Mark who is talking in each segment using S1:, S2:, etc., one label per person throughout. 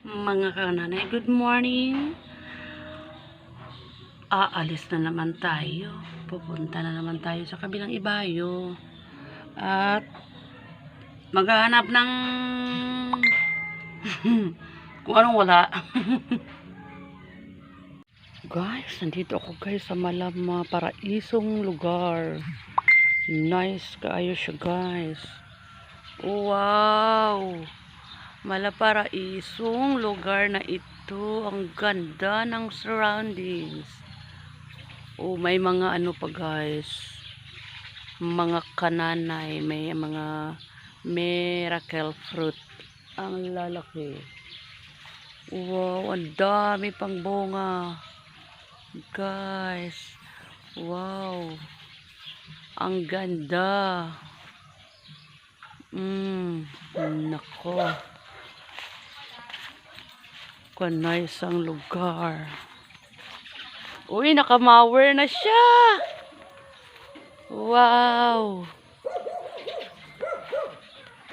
S1: Mga kananay, good morning. Aalis na naman tayo. Pupunta na naman tayo sa kabilang ibayo. At maghahanap ng kung anong wala. Guys, nandito ako guys sa Malama, paraisong lugar. Nice kaayo siya guys. Wow! Malaparaisong lugar na ito. Ang ganda ng surroundings. Oh, may mga ano pa guys. Mga kananay, may mga miracle fruit. Ang lalaki. Wow, ang dami pang bunga. Guys. Wow. Ang ganda. Nako. Nice ang lugar. Uy, nakamawer na siya. Wow.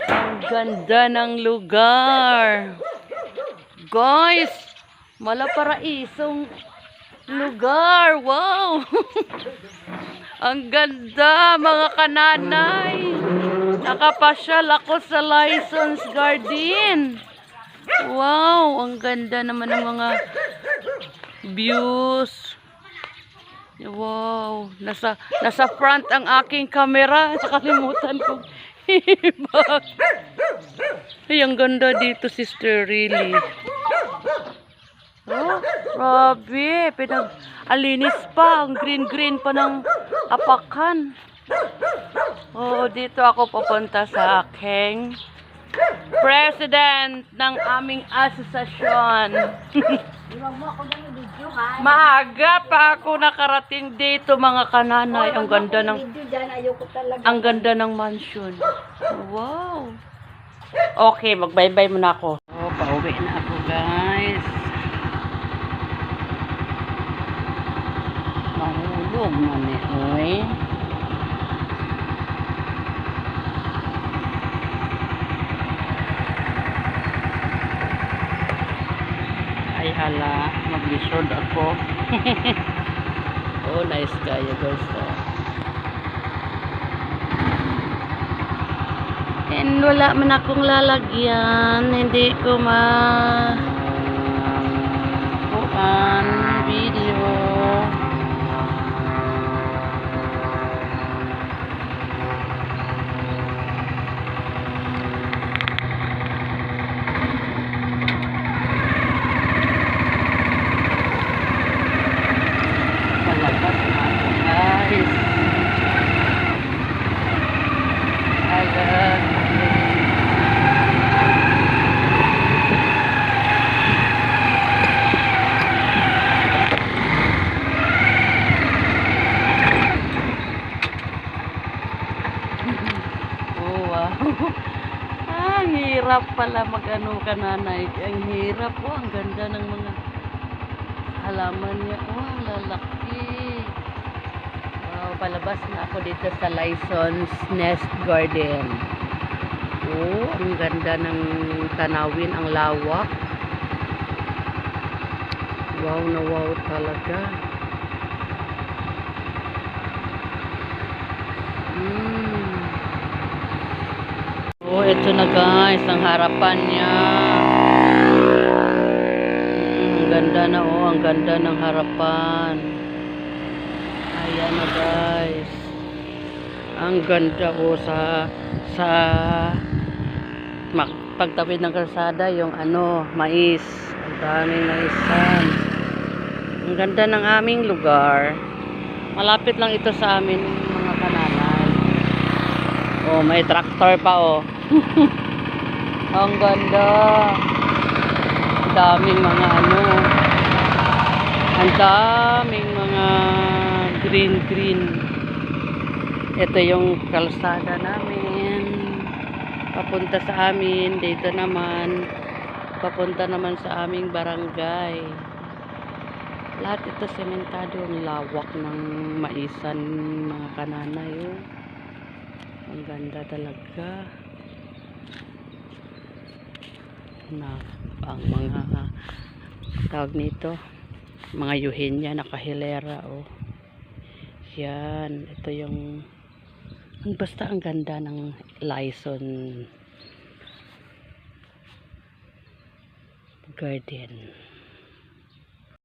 S1: Ang ganda ng lugar. Guys, malaparaisong lugar. Wow. Ang ganda, mga kananay. Nakapasyal ako sa License Garden. Wow, ang ganda naman ng mga views. Wow, nasa front ang aking camera. Nakalimutan kong hibak. Ay, ang ganda dito, sister, really. Oh, grabe. Alinis pa. Ang green-green pa ng apakan. Oh, dito ako pupunta sa aking president ng aming asosasyon. Maaga pa ako nakarating dito, mga kananay. Ang ganda ng mansion. Wow. Okay, mag-bye-bye muna ako. Oh, pauwi na ako, guys. Mahulog na ni oy. Ay hala, mag-resort ako. Oh, nice kaya guys. And wala man akong lalagyan, hindi ko bukan video. Ang hirap pala mag-ano kananay. Ang hirap. Oh, ang ganda ng mga halaman niya. Oh, ang lalaki. Wow, palabas na ako dito sa License Nest Garden. Oh, ang ganda ng tanawin, ang lawak. Wow na wow talaga. Oh, ito na guys, ang harapan niya. Ang ganda na, oh, ang ganda ng harapan. Ayan na guys. Ang ganda, oh, sa pagtawid ng kalsada, yung ano, mais. Ang daming maisan. Ang ganda ng aming lugar. Malapit lang ito sa amin, mga kananay. Oh, may tractor pa, oh. Ang ganda. Daming mga ano. Ang daming mga green. Ito yung kalsada namin. Papunta sa amin. Dito naman. Papunta naman sa aming barangay. Lahat ito sementado. Ang lawak ng maisan, mga kananay. Oh. Ang ganda talaga. na ang mga tawag nito, mga yuhinya nakahilera. Oh, yan, ito yung basta ang ganda ng Lison Garden.